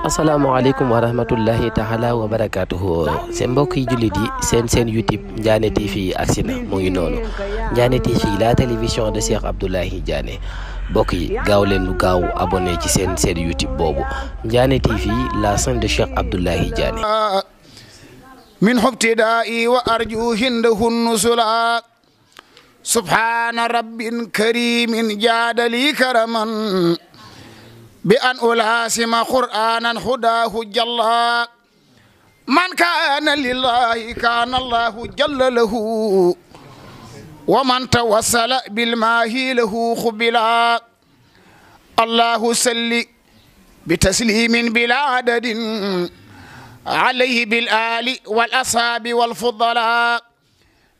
asalaamaaleykum wa rahmatullahi taala wa barakaatuhu seen mbokk yi jullit yi seen YouTube Ndiané TV agsi na mu ngi noonu Ndiané TV la télévision de Cheikh Abdoulaye Diané mbokk yi gaaw leen lu gaaw abonné ci seen YouTube boobu Ndiané TV la chaîne de Cheikh Abdoulaye Diané min hubtida'i wa arju hindahu nusula subhana rabbin karimin jaadali karaman bi an ulasima qur'anan hudahu jalla man kana lillahi kana allahu jalla lahu wa man tawassala bil mahi lahu khubila allahu salli bi taslimin bila adadin alayhi bil ali wal ashabi wal fudala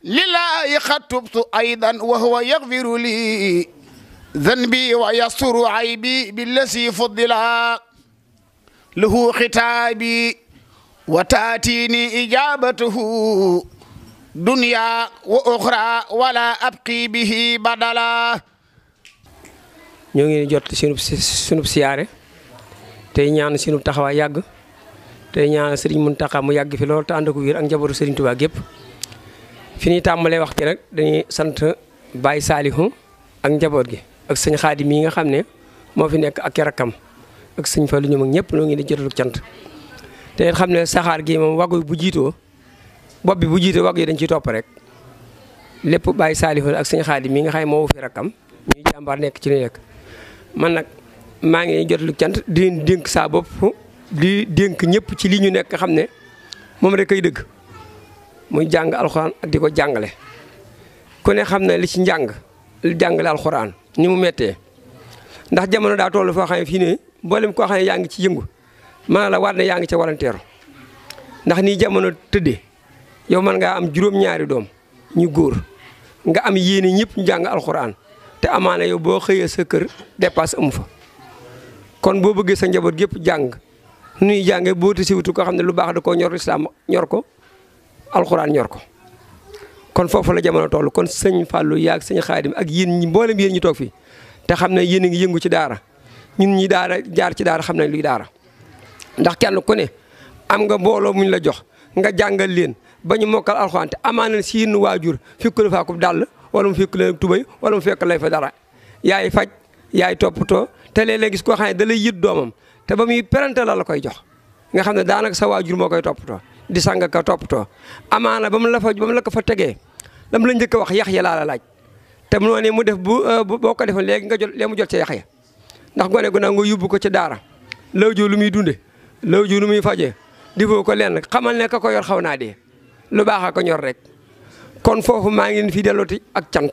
lillahi qad tubtu aidan wa huwa yaghfiru li ذنبي ويستر عيبي بالذي فضل له ختابي وتأتيني إجابته دنيا وأخرى ولا أبقي به بدلا ñoo ngi jot sunub siyaare tey ñaan sunub taxawaay yàgg tey ñaan Serigne Mountakha mu yàgg fi loolu te ànd ko wér ak njabootu Serigne Touba gépp fi ñuy tàmbalee wax ci rek dañuy sant Baye Salihu ak njaboot gi ak sëñ Xaadim yi nga xam ne moo fi nekk ak rakkam ak sëñ Fallu ñoom ak ñëpp ñoo ngi di jotalu cant te xam ne saxaar gi moom waggu bu jiitoo bopp bi bu jiitoo waggu yi dañ ciy topp rek lépp Baye Saliou ak sëñ Xaadim yi nga xam ne moo fi rakkam ñuy jàmbaar nekk ci li nekk man nag maa ngi jotalu cant di leen dénk saa bopp di dénk ñëpp ci li ñu nekk xam ne moom rek kay dëgg muy jàng alxuraan ak di ko jàngale ku ne xam ne li ci njàng li jàngale alxuraan ni mu méttee ndax jamono daa toll foo xam ne fii ne mboolem koo xam ne yaa ngi ci yëngu mën la war ne yaa ngi ca walanteeru ndax nii jamono tëddee yow mën ngaa am juróom-ñaari doom ñu góor nga am yéene ñëpp ñu jàng alxuraan te amaana yow boo xëyee sa kër dépasse amu fa kon boo bëggee sa njaboot gépp jàng nuy jàngee boo te siwutu koo xam ne lu baax da koo ñor lislaam ñor ko alxuraan ñor ko kon foofu la jamono toll kon sëñ Fallou yaag sëñ Xaadim ak yéen ñi mboolem yéen ñu toog fii te xam ne yéen a ngi yëngu ci daara ñun ñi daara jaar ci daara xam nañ luy daara ndax kenn ku ne am nga mbooloo muñ la jox nga jàngal leen ba ñu mokkal alxuraan te amaana si yenn waajur fekk la faa ko dàll wala mu fekk leen tubay wala mu fekk lay fa dara yaay faj yaay toppatoo te léeg-léeg gis koo xam ne da lay yët doomam te ba muy perante la koy jox nga xam ne daanaka sa waajur moo koy toppatoo di sang ka toppatoo amaana ba mu la ko fa tegee lam la njëkk a wax yax ya laa la laaj te mu noonu mu def boo ko defoon léegi nga jot léegi mu jot ca yax ya ndax gone gu nga yóbbu ko ci daara law joo lu muy dunde law joo lu muy fajee defoo ko lenn xamal ne ka ko yor xaw naa dee lu baax a ko ñor rek kon foofu maa ngi leen fi dellooti ak cant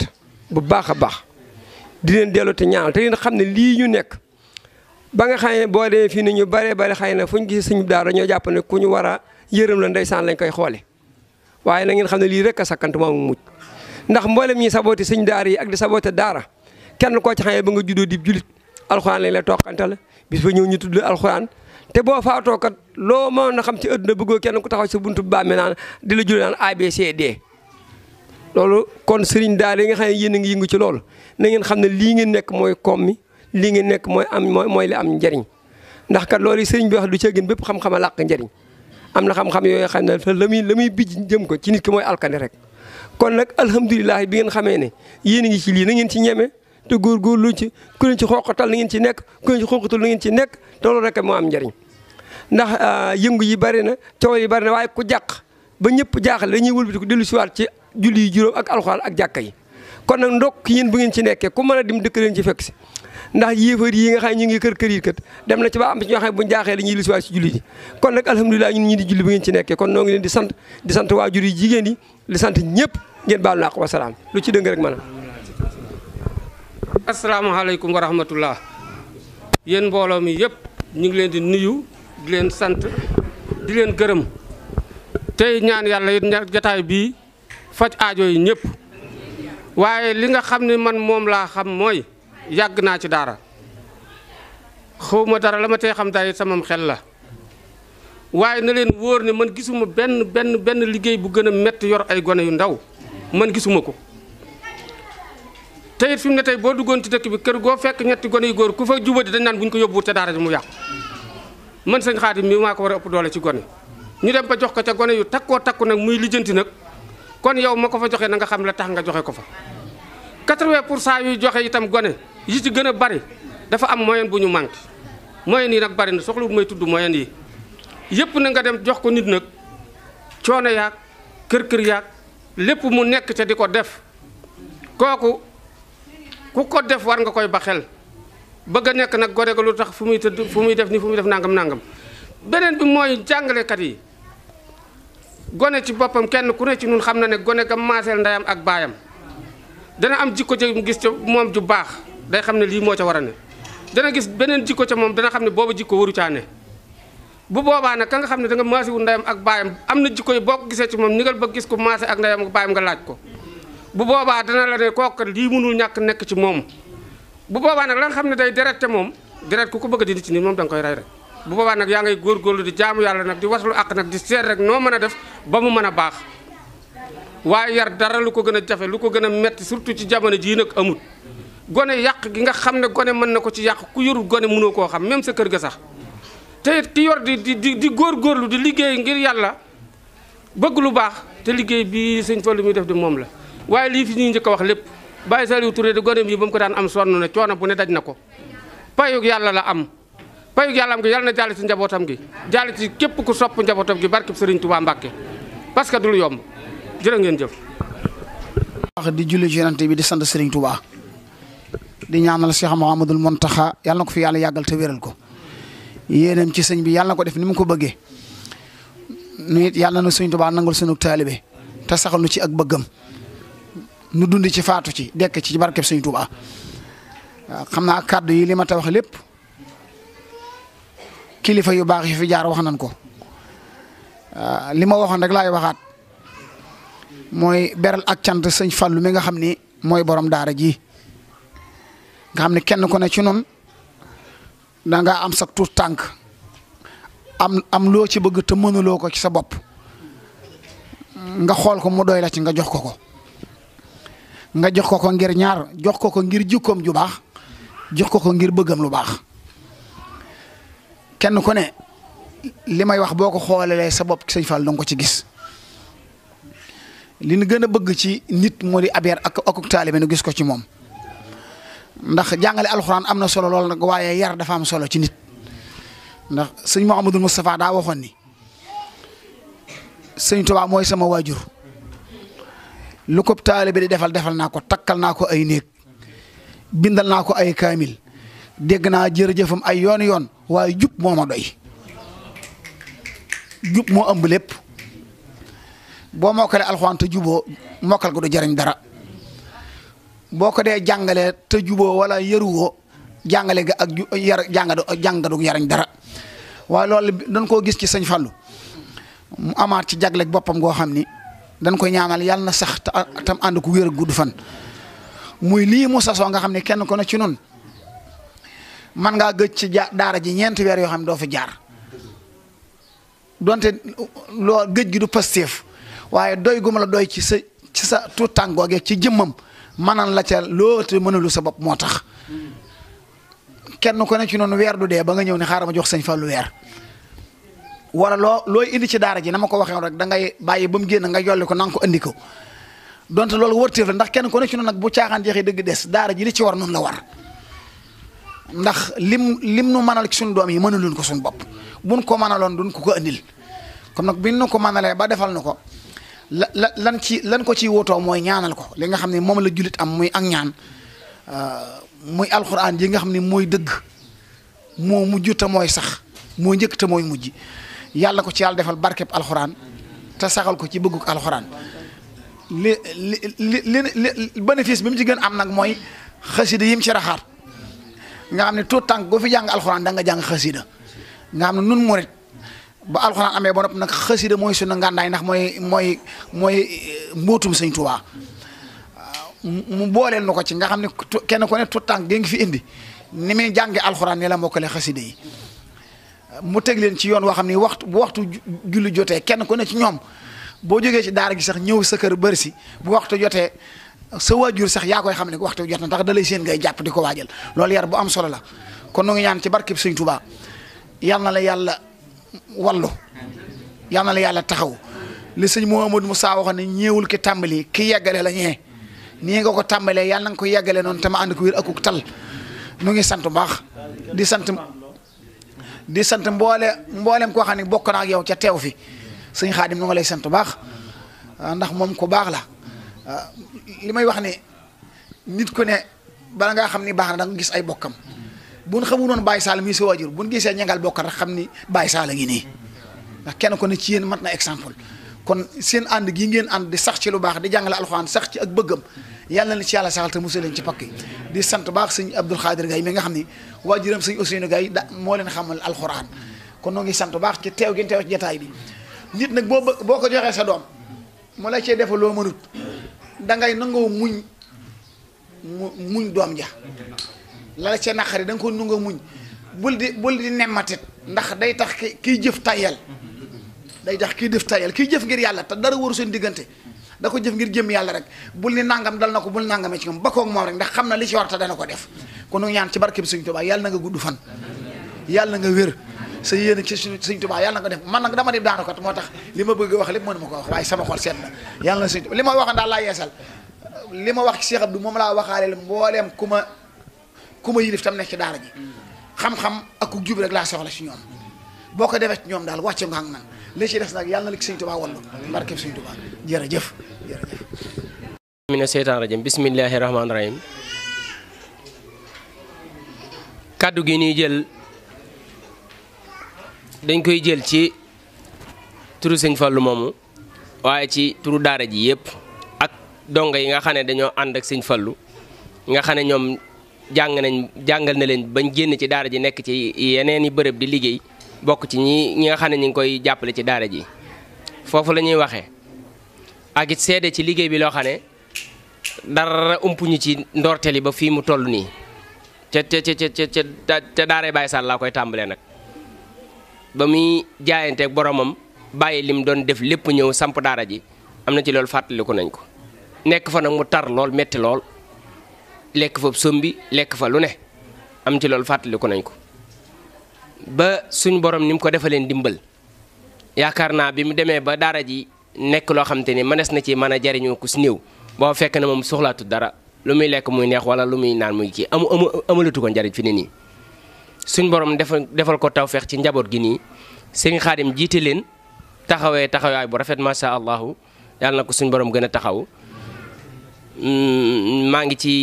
bu baax a baax di leen dellooti ñaanal te leen xam ne lii ñu nekk ba nga xam ne boo demee fii ni ñu bare xëy na fu ñu gisee suñu daara ñoo jàpp ne ku ñu war a yërëm la ndeysaan lañ koy xoole waaye na ngeen xam ne lii rek a sakkant moom mucc ndax mboolem ñi sabooti sëñ daara yi ak di sabooti daara kenn koo ci xamee ba nga juddoo di julit alxuraan lañ la toqante la bis ba ñëw ñu tudd alxuraan te boo faatoo kat loo mën a xam ci àdduna bëggoo kenn ku taxaw sa buntu bàmmee naan di la julee naan ABCD loolu kon sëriñ daara yi nga xam ne yéen a ngi yëngu ci loolu na ngeen xam ne lii ngeen nekk mooy koom mi lii ngeen nekk mooy li am njariñ ndax kat loolu sëriñ bi wax du ca gën bépp xam-xam a làq njariñ am na xam-xam yooyu xam ne la muy bij jëm ko ci nit ki mooy alkane rek kon nag alhamdulilah bi ngeen xamee ne yéen a ngi ci lii na ngeen ci ñeme te góorgóorlu ci ku leen ci xooqatal na ngeen ci nekk ku leen ci xooqatal na ngeen ci nekk te loolu rek moo am njariñ ndax yëngu yi bari na coow yi bari na waaye ku jàq ba ñëpp jaaxle dañuy wëlbati ko dellu siwaat ci julli yi juróom ak alxuraan ak jàkka yi kon nag ndokk yéen bu ngeen ci nekkee ku mën a dim dëkk leen ci fekk si ndax yéefar yi nga xam ne ñu ngi kër yi kat dem na ci ba am ci ñoo xam ne buñ jaaxee dañuy lu si waat si julli ji kon nag alhamdulilah ñun ñi di julli bu ngeen ci nekkee kon noo ngi leen di sant waajur yi jigéen yi di sant ñëpp ngeen baal naa ko wasalaam lu ci dëng rek mën a asalaamaaleykum wa rahmatullah yéen mbooloo mi yëpp ñu ngi leen di nuyu di leen sant di leen gërëm tey ñaan yàlla it jataay bii faj aajo yi ñëpp waaye li nga xam ne man moom laa xam mooy yàgg naa ci daara xawma dara la ma tey xam daal samam xel la waaye na leen wóor ne man gisuma benn liggéey bu gën a métti yor ay gone yu ndaw man gisuma ko te it fi mu ne tey boo duggoon ci dëkk bi kër goo fekk ñetti gone yu góor ku fa jubadi dañ naan bu ñu ko yóbbuwut te daara ji mu yàqu man sëñ Xaadim mii maa ko war a ëpp doole ci gone ñu dem ba jox ko ca gone yu takkoo takku nag muy lijjanti nag kon yow ma ko fa joxe na nga xam la tax nga joxe ko fa 80% yuy joxe itam gone yi ci gën a bari dafa am moyen bu ñu manqué moyen yi nag bari na soxla bu may tudd moyen yi yëpp na nga dem jox ko nit nag coono yaag kër yaag lépp mu nekk ca di ko def kooku ku ko def war nga koy ba xel bëgg a nekk nag gone ga lu tax fu muy tëdd fu muy def nii fu muy def nangam beneen bi mooy jàngalekat yi gone ci boppam kenn ku ne ci ñun xam na ne gone ga maaseel ndeyam ak baayam dana am jikko ca gis ca moom ju baax day xam ne lii moo ca war a ne dana gis beneen jikko ca moom dana xam ne booba jikko waru caa ne bu boobaa nag ka nga xam ne da nga maase wu ndeyam ak baayam am na jikko yi boo ko gisee ci moom nigal ba gis ko maase ak ndeyam ak baayam nga laaj ko bu boobaa dana la ne kooku lii mënul ñàkk nekk ci moom bu boobaa nag la nga xam ne day deret te moom deret ku ko bëgg a dindi ci nit moom da nga koy rey rek bu boobaa nag yaa ngay góorgóorlu di jaamu yàlla nag di waslu ak nag di seet rek noo mën a def ba mu mën a baax waaye yar dara lu ko gën a jafe lu ko gën a metti surtout ci jamono jii nag amut gone yàq gi nga xam ne gone mën na ko ci yàq ku yorul gone mënoo koo xam même sa kër ga sax te it ki yor di góorgóorlu di liggéey ngir yàlla bëgg lu baax te liggéey bii sëñ Fallu muy def di moom la waaye lii fi ñuy njëkk a wax lépp Baye Saliou Touré di gone bi ba mu ko daan am sonn na coono bu ne daj na ko payug yàlla la am payug yàlla am gi yàlla na jàll ci njabootam gi jàll ci képp ku sopp njabootam gi barkeb Sëriñ Tuubaa Mbàkke parce que du lu yomb jërë ngeen jëf. wax di julli ci Yonent bi di sant Sëriñ Tuubaa di ñaanal Cheikh Mouhamadoul Mountakha yàlla na ko fi yàlla yàggal te wéral ko yéenam ci sëñ bi yàlla na ko def ni mu ko bëggee nu it yàlla na Sëriñ Tuubaa nangul sunu taalibe te saxal nu ci ak bëggam nu dund ci faatu ci dekk ci barkeb Sëriñ Tuubaa xam naa kàddu yi li ma ta wax lépp kilifa yu baax yi fi jaar wax nañ ko li ma waxoon rek laay waxaat mooy beral ak cant sëñ Fallu mi nga xam ni mooy borom daara ji nga xam ne kenn ku ne ci noonu da nga am sa tuut tànk am loo ci bëgg te mënuloo ko ci sa bopp nga xool ko mu doy la ci nga jox ko ngir ñaar jox ko ngir jikkoom ju baax jox ko ngir bëggam lu baax kenn ku ne li may wax boo ko xoolee sa bopp sëñ Fall danga ko ci gis li ñu gën a bëgg ci nit moo di ab yar ak taalibe nu gis ko ci moom ndax jàngale alxuraan am na solo lool nag waaye yar dafa am solo ci nit ndax sëñ Mouhamadoul Moustapha daa waxoon ni sëñ Tuubaa mooy sama waajur lu ko taalibe di defal naa ko takkal naa ko ay néeg bindal naa ko ay kaamil dégg naa jërëjëfam ay yoon waaye jub moo ma doy jub moo ëmb lépp boo mokkale alxuraan te juboo mokkal ko du jariñ dara boo ko dee jàngalee te juboo wala yaruwoo jàngale ga ak jàngadu yariñ dara waaye loolu dañ koo gis ci sëñ Fallu mu amaat ci jagleeg boppam goo xam ni dañ koy ñaanal yàlla na sax tam ànd ko wér ak gudd fan muy lii mu sasoo nga xam ne kenn ko ne ci nun man ngaa gëj ci daara ji ñeenti weer yoo xam ne doo fi jaar donte loo gëj gi du Pastef waaye doy gu ma la doy ci sa tuut tànk googee ci jëmmam manan la ca loo te mënalu sa bopp moo tax kenn ko ne ci noonu weer du dee ba nga ñëw ne xaaral ma jox sëñ Fallu weer wala looy indi ci daara ji na ma ko waxee rek da ngay bàyyi ba mu génn nga yolli ko na nga ko indi ko donte loolu wërteef la ndax kenn ko ne ci noonu nag bu caaxaan jeexee dëgg des daara ji li ci war noonu la war ndax lim nu mënal ci suñu doom yi mënaluñ ko suñu bopp buñ ko mënaloon duñ ko indil comme nag biñ nu ko mënalee ba defal nu ko lan ko ciy wóotoo mooy ñaanal ko li nga xam ne moom la jullit am muy ak ñaan muy alxuraan yi nga xam ne mooy dëgg moo mujj te mooy sax moo njëkk te mooy mujj yàlla ko ci yàlla defal barkeb alxuraan te saxal ko ci bëgguk alxuraan li bénéfice bi mu ci gën am nag mooy xasida yim ci raxaat nga xam ne tout tànk boo fi jàng alxuraan da nga jàng xasida nga xam ne nun murit ba alxuraan amee ba noppi nag xasida mooy sunu ngàndaay ndax mooy mbootum sëñ Tuubaa mu booleel nu ko ci nga xam ne kenn ku ne tout tànk gi ngi fi indi ni muy jànge alxuraan ni la mokkale xasida yi mu teg leen ci yoon woo xam ne bu waxtu julli jotee kenn ku ne ci ñoom boo jógee ci daara gi sax ñëw sa kër bër si bu waxtu jotee sa waajur sax yaa koy xam ne waxtu jot na ndax da lay seen ngay jàpp di ko waajal loolu yar bu am solo la kon nu ngi ñaan ci barkeb Sëñ Tuubaa yal na la yàlla wallu yal na la yàlla taxaw li sëñ Mouhamadou Moussa waxoon ne ñeewul ki tàmbali ki yeggale la ñee nii nga ko tàmbalee yàlla na nga ko yeggale noonu te ma ànd ko wér akuk tal nu ngi sant bu baax di sant mboolem koo xam ne bokk na ak yow ca teew fi sëñ Xaadim nu nga lay sant bu baax ndax moom ko baax la li may wax ne nit ku ne bala ngaa xam ni baax na da nga gis ay bokkam buñ xamu noonu Baye Sall mii sa waajur buñ gisee ñangal bokkal rek xam ni Baye Sall a ngi nii ndax kenn ko ne ci yéen mat na exemple kon seen ànd gi ngeen ànd di sax ci lu baax di jàngale alxuraan sax ci ak bëggam yàlla na ci yàlla saxal te musal leen ci pakk di sant baax sëñ Abdul Xaadir Gaye mi nga xam ni waajuram sëñ Ousseynou Gaye moo leen xamal alxuraan kon noo ngi sant baax ci teew gi teew ci jataay bi nit nag boo ko joxee sa doom mu la cee defal loo mënut dangay nangoo muñ doom ja la ca naqari da nga ko nangoo muñ bul di nemmatit ndax day tax kiy jëf tayal day tax kiy def tayal kiy jëf ngir yàlla te dara waru seen diggante da ko jëf ngir jëm yàlla rek bul ni nangam dal na ko bul nangamee ci moom bakkoog moom rek ndax xam na li ci war te dana ko def kon nu ñaan ci barke bi Sëñ Tuubaa yàlla na nga gudd fan yàlla na nga wér sa yéene ci Sëñ Tuubaa yàlla na nga def man nag dama di daanakat moo tax li ma bëgg a wax lépp mënu ma ko wax waaye sama xol seet na yàlla na Sëñ Tuubaa li ma waxoon daal laa yeesal li ma wax ci Cheikh Abdou moom laa waxaaleel mbooleem ku ma yilif tam nekk ci daara ji xam-xam ak ku jub rek laa soxla ci ñoom boo ko defee ci ñoom daal wàcce nga ak man li ci des nag yàlla na la ci Sëñ Tuubaa wallu barkeb Sëñ Tuubaa jërëjëf mina seytaan rajim bismillahi rahmaani rahim kaddu gi ñuy jël dañ koy jël ci turu sëñ Fallu moomu waaye ci turu daara ji yëpp ak donga yi nga xam ne dañoo ànd ak sëñ Fallu nga xam ne ñoom jàngal na leen bañ génn ci daara ji nekk ci yeneen i bërëb di liggéey bokk ci ñi nga xam ne ñu ngi koy jàppale ci daara ji foofu la ñuy waxee ak it seede ci liggéey bi loo xam ne dara umpuñu ci ndorteel yi ba fii mu toll nii ca daaray Baye Sall laa koy tàmbalee nag ba muy jaayanteeg boromam bàyyi lim doon def lépp ñëw samp daara ji am na ci loolu fàttaliku nañ ko nekk fa nag mu tar lool metti lool lekk fa sombi lekk fa lu ne am ci loolu fàttaliku nañ ko ba suñ borom ni mu ko defalee ndimbal yaakaar naa bi mu demee ba daara ji nekk loo xam te ni mënees na ci mën a jariñoo ku si néew boo fekk na moom soxlaatu dara lu muy lekk muy neex wala lu muy naan muy kii amalatu ko njariñ fi ne nii suñ borom defal ko tawfeex ci njaboot gi nii sëñ Xaadim jiite leen taxawaay bu rafet macha allahu yàlla na ko suñ borom gën a taxaw maa ngi ci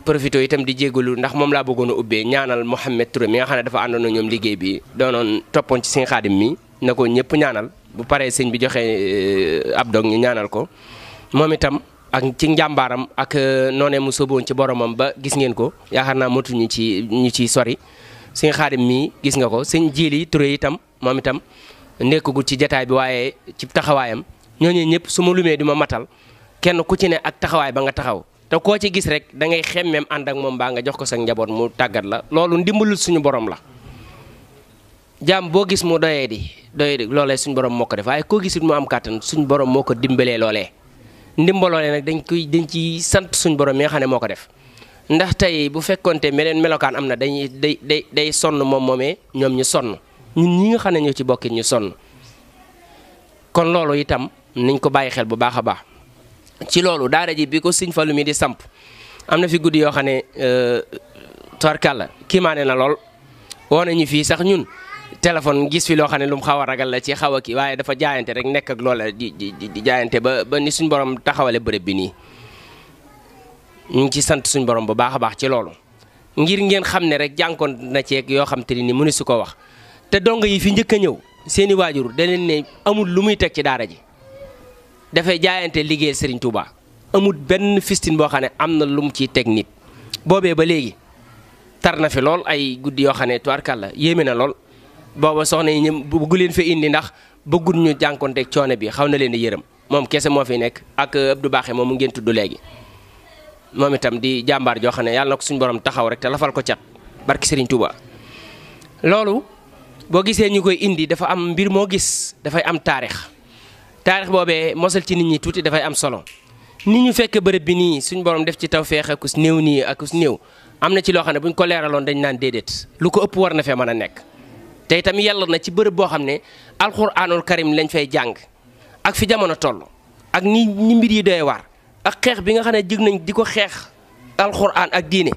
profité itam di jégalu ndax moom laa bëggoon a ubbee ñaanal Mouhamed Touré mi nga xam ne dafa àndoon ñoom liggéey bi doonoon toppoon ci sëñ Xaadim mi na ko ñëpp ñaanal bu paree sëñ bi joxe ab dog ñu ñaanal ko moom itam ak ci njàmbaaram ak noonee mu sóoboon ci boromam ba gis ngeen ko yaakaar naa motuñu ñu ciy sori sëñ Xaadim mii gis nga ko sëñ Jili Touré itam moom itam nekkagul ci jataay bi waaye ci taxawaayam ñooñu ñëpp su ma lumee du ma matal kenn ku ci ne ak taxawaay ba nga taxaw te koo ci gis rek da ngay xemmeem ànd ak moom baa nga jox ko sa njaboot mu tàggat la loolu ndimbalul suñu borom la jaam boo gis mu doyee di loolee suñu borom moo ko def waaye koo gisit mu am kàttan suñu borom moo ko dimbalee loolee ndimbaloolee nag dañ ci sant suñu borom mi nga xam ne moo ko def ndax tey bu fekkonte meneen melokaan am na day sonn moomee ñoom ñu sonn ñun ñi nga xam ne ñoo ci bokkit ñu sonn kon loolu itam nañ ko bàyyi xel bu baax a baax ci loolu daara ji bi ko sëñ Fallu mi di samp am na fi guddi yoo xam ne tubarkàlla kiimaane na lool woo nañu fii sax ñun téléphone gis fi loo xam ne lu mu xaw a ragal la ci xaw a kii waaye dafa jaayante rek nekk ak loola di jaayante ba ni suñ borom taxawale bërëb bi nii ñu ngi ci sant suñ borom bu baax a baax ci loolu ngir ngeen xam ne rek jànkoon na ceeg yoo xam te ni mënu su ko wax te dongo yi fi njëkk a ñëw seeni waajur da leen ne amul lu muy teg ci daara ji dafay jaayante liggéey Serigne Touba amul benn fistin boo xam ne am na lu mu ciy teg nit boobee ba léegi tar na fi lool ay guddi yoo xam ne tubarkàlla yéeme na lool booba soxna yi ñëm bëggu leen fa indi ndax bëggul ñu jànkonteeg coono bi xaw na leen a yërëm moom kese moo fi nekk ak Abdou Baaxe moom mu ngeen tudd léegi moom itam di jàmbaar joo xam ne yàlla na ko suñu borom taxaw rek te lafal ko cat barki Serigne Touba. loolu boo gisee ñu koy indi dafa am mbir moo gis dafay am taarix boobee mosal ci nit ñi tuuti dafay am solo ni ñu fekk bërëb bi nii suñ borom def ci tawfeex ak us néew nii ak us néew am na ci loo xam ne buñ ko leeraloon dañ naan déedéet lu ko ëpp war na fee mën a nekk te itam yàlla na ci bërëb boo xam ne alxuraanul karim lañ fay jàng ak fi jamono toll ak ni mbir yi doy waar ak xeex bi nga xam ne jig nañ di ko xeex alxuraan ak diine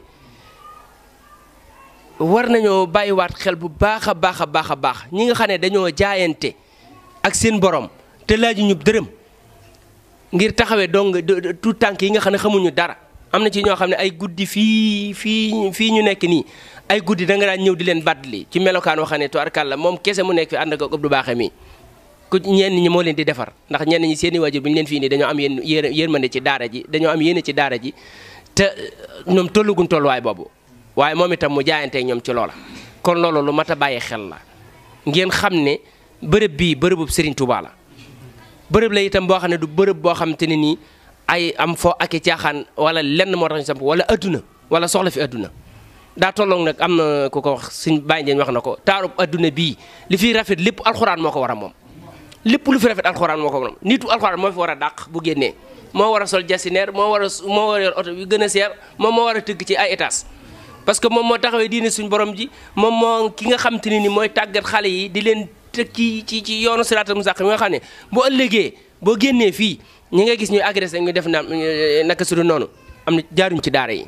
war nañoo bàyyiwaat xel bu baax a baax a baax a baax ñi nga xam ne dañoo jaayante ak seen borom te laaju ñu dërëm ngir taxawee dong tout tànk yi nga xam ne xamuñu dara am na ci ñoo xam ne ay guddi fii ñu nekk nii ay guddi da nga daan ñëw di leen battali ci melokaan wax ne tubarkàlla moom kese mu nekk fi ànd ak Abdou Baaxe mi ku ñenn ñi moo leen di defar ndax ñenn ñi seen i waajur bu ñu leen fii nii dañoo am yërmande ci daara ji dañoo am yéene ci daara ji te ñoom tolluguñ tolluwaay boobu waaye moom itam mu jaayantee ñoom ci loola kon loolu lu mat a bàyyi xel la ngeen xam ne bërëb bii bërëbub Serigne Touba la bërëb la itam boo xam ne du bërëb boo xam te ne nii ay am foo ak i caaxaan wala lenn moo tax ñu samp wala adduna wala soxla fi adduna daa tolloog nag am na ku ko wax suñ bàyyi njeen wax na ko taarub adduna bii li fiy rafet lépp alxuraan moo ko war a moom lépp lu fi rafet alxuraan moo ko war a moom nitu alxuraan moo fi war a dàq bu génnee moo war a sol jasineer moo war a yor oto bi gën a seer moom moo war a tëgg ci ay étage parce que moom moo taxawee diine suñ borom ji moom moo ki nga xam te ne ni mooy tàggat xale yi di leen teg ci yoonu siraatal mustaqim nga xam ne bu ëllëgee boo génnee fii ñi nga gis ñuy agressé ñu def naka su dul noonu am na jaaruñ ci daara yi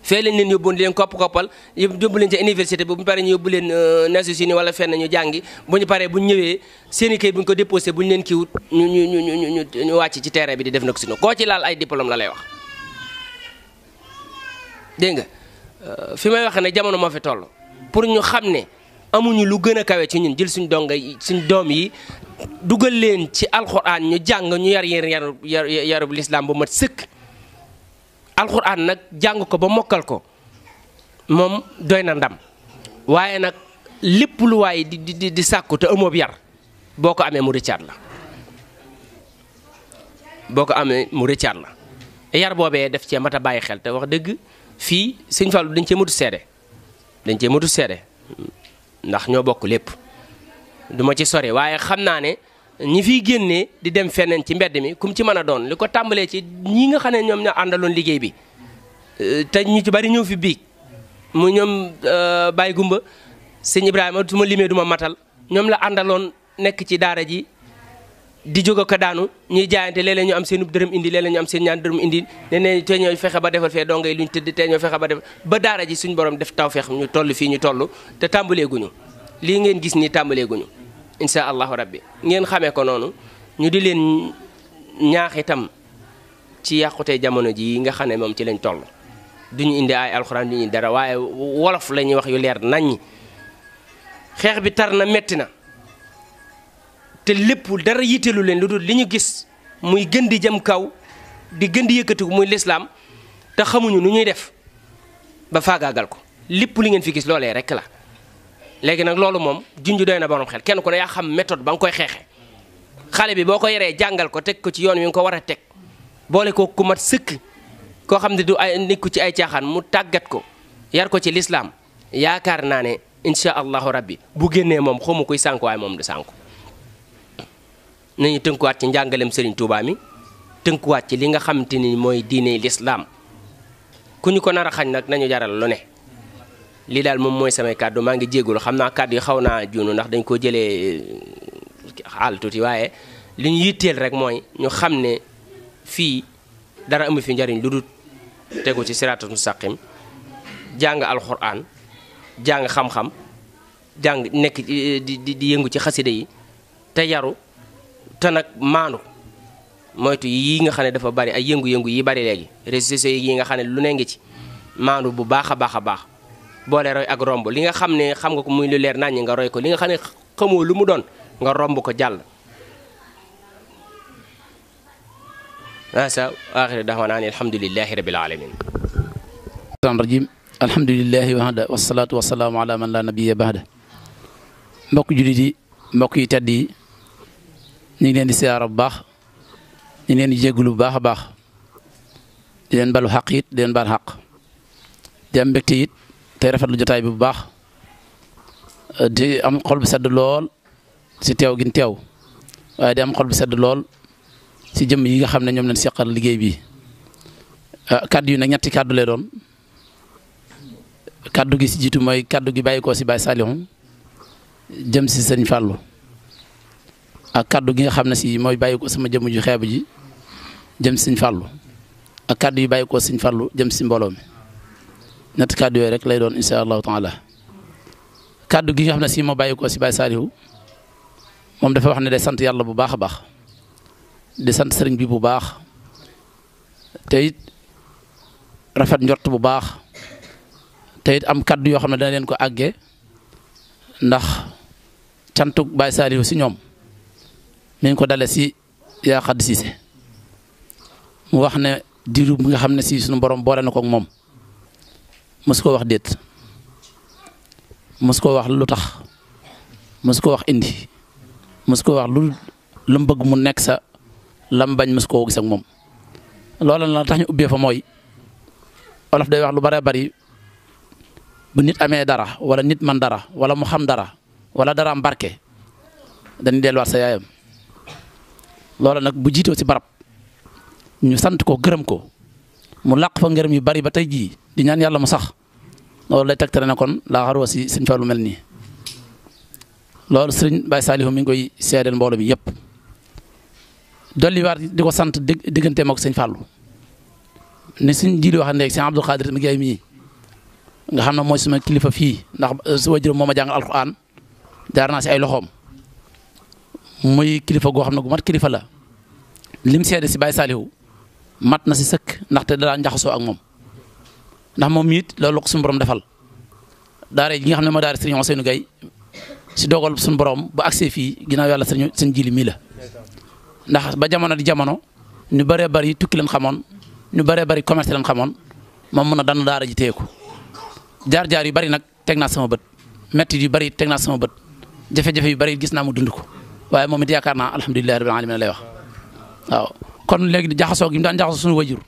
fee lañ leen yóbboon di leen koppal yóbbu leen ca université bu ñu paree ñu yóbbu leen Nations Unies wala fenn ñu jàngi bu ñu paree bu ñu ñëwee seen i kay bu ñu ko déposé bu ñu leen kiiwut ñu wàcc ci terrain bi di def nag suñu koo ci laal ay diplôme la lay wax dégg nga fi may waxee ne jamono moo fi toll pour ñu xam ne amuñu lu gën a kawe ci ñun jël suñ doom yi dugal leen ci alxuraan ñu jàng ñu yarub lislaam bu mat sëkk alxuraan nag jàng ko ba mokkal ko moom doy na ndam waaye nag lépp lu waay di sàkku te amoob yar boo ko amee mu rëccaat la yar boobee def cee mat a bàyyi xel te wax dëgg fii sëñ Fallu dañ cee matu seede ndax ñoo bokk lépp du ma ci sori waaye xam naa ne ñi fiy génnee di dem feneen ci mbedd mi kum ci mën a doon li ko tàmbalee ci ñi nga xam ne ñoom ñoo àndaloon liggéey bi te ñu ci bari ñëw fi biig mu ñoom Baye Gumba sëñ Ibrahima su ma limee du ma matal ñoom la àndaloon nekk ci daara ji di jóg ko daanu ñuy jaayante léeg-léeg ñu am seen dërëm indi léeg-léeg ñu am seen ñaan dërëm indi ne te ñoo fexe ba defal fee dongay luñ tëdd te ñoo fexe ba defal ba daara ji suñ borom def tawfeex ñu toll fii ñu toll te tàmbaleeguñu lii ngeen gis nii tàmbaleeguñu insha allahu rabbi ngeen xamee ko noonu ñu di leen ñaax itam ci yàqute jamono ji nga xam ne moom ci lañ toll duñu indi ay alxuraan duñu indi dara waaye wolof la ñuy wax yu leer naññi xeex bi tar na metti na te lépp dara yitteelu leen lu dul li ñu gis muy gën di jëm kaw di gën di yëkkatiku muy lislaam te xamuñu nu ñuy def ba faagaagal ko lépp li ngeen fi gis loolee rek la léegi nag loolu moom junj doy na borom xel kenn ku ne yaa xam méthode ba nga koy xeexe xale bi boo ko yaree jàngal ko teg ko ci yoon wi nga ko war a teg boole ko ku mat sëkk koo xam ne du ay nekku ci ay caaxaan mu tàggat ko yar ko ci lislaam yaakaar naa ne insha allahu rabbi bu génnee moom xamu kuy sànku waaye moom du sànku nañu tënkuwaat ci njàngalem Serigne Touba mi tënkuwaat ci li nga xamante ni mooy diine lislaam ku ñu ko nar a xañ nag nañu jaral lu ne lii daal moom mooy samay kàddu maa ngi jégalu xam naa kàddu yi xaw naa juunu ndax dañ ko jëlee xaal tuuti waaye li ñu yitteel rek mooy ñu xam ne fii dara amu fi njariñ lu dul tegu ci siraatul mustaqim jàng alxuraan jàng xam-xam jàng nekk di yëngu ci xasida yi te yaru te nag maanu moytu yi nga xam ne dafa bari ay yëngu-yëngu yi bari léegi réseaux sociaux yi nga xam ne lu ne ngi ci maanu bu baax a baax a baax boole roy ak romb li nga xam ne xam nga ko muy lu leer naññi nga roy ko li nga xam ne xamoo lu mu doon nga romb ko jàll asa axiru daxwaana an alhamdulilahi rabil alamin rajim alhamdulilahi wahda wasalaatu wasalaamu ala man la nabiya bahda mbokk jullit yi mbokk yi tedd yi ñu ngi leen di siyaara bu baax ñu ngi leen di jégalu bu baax a baax di leen balu xaq it di leen bal xaq di am mbégte it tey rafetlu jotaay bi bu baax di am xol bu sedd lool si teew gin teew waaye di am xol bu sedd lool si jëm yi nga xam ne ñoom lañ seqal liggéey bi kaddu yi nag ñetti kaddu lay doon kaddu gi si jiitu mooy kaddu gi bàyyi ko si Baye Saliou jëm si sëñ Fallou ak kaddu gi nga xam ne si mooy bàyyi ko sama jëmm ju xeebu ji jëm si sëñ Fallou ak kaddu yi bàyyi ko sëñ Fallou jëm si mbooloo mi ñetti kaddu yooyu rek lay doon incha allahu taala kaddu gi nga xam ne si moo bàyyi ko si Baye Saliou moom dafa wax ne day sant yàlla bu baax a baax di sant sëriñ bi bu baax te it rafet njort bu baax te it am kaddu yoo xam ne dana leen ko àggee ndax cantuk Baye Saliou si ñoom mi ngi ko dale si yaa Xadi Siise mu wax ne diiru bi nga xam ne si suñu borom boole na ko ak moom mos koo wax déet mos koo wax lu tax mos koo wax indi mos koo wax lu mu bëgg mu nekk sa lam bañ mos koo gis ak moom loola la tax ñu ubbee fa mooy olof day wax lu bare bari bu nit amee dara wala nit man dara wala mu xam dara wala dara am barke dañuy delluwaat sa yaayam loola nag bu jiitoo ci barab ñu sant ko gërëm ko mu làq fa ngërëm yu bari ba tey jii di ñaan yàlla mu sax loolu lay tegtale ne kon laa xarwa si sëñ Fallu mel nii loolu sëriñ Baye Saliou mi ngi koy seedeel mbooloo mi yëpp dolli waat di ko sant digganteem ak sëñ Fallu ni suñ jiili wax léegi sëñ Abdou Khadir mi ngi mii nga xam ne mooy suma kilifa fii ndax su wajuram moo ma jàngal alxuraan jaar naa si ay loxoom muy kilifa goo xam ne gu mat kilifa la lim seede si Baye Saliou mat na si sëkk ndaxte da daan njaxasoo ak moom ndax moom it loolu ko suñu borom defal daara yi nga xam ne moo daara sëriñ Ousseynou Gaye si dogal suñu borom bu agsee fii ginnaaw yàlla sëñ jili mii la ndax ba jamono di jamono ñu bëree bëri tukki leen xamoon ñu bëree bëri commerce leen xamoon moom mun a dan daara ji téye ko jaar-jaar yu bëri nag teg naa sama bët métti yu bëri teg naa sama bët jafe-jafe yu bëri gis naa mu dund ko waaye moom it yaakaar naa alhamdulilah rabbil alamin lay wax waaw kon léegi jaxasoo gi mu daan jaxasoo suñu wajur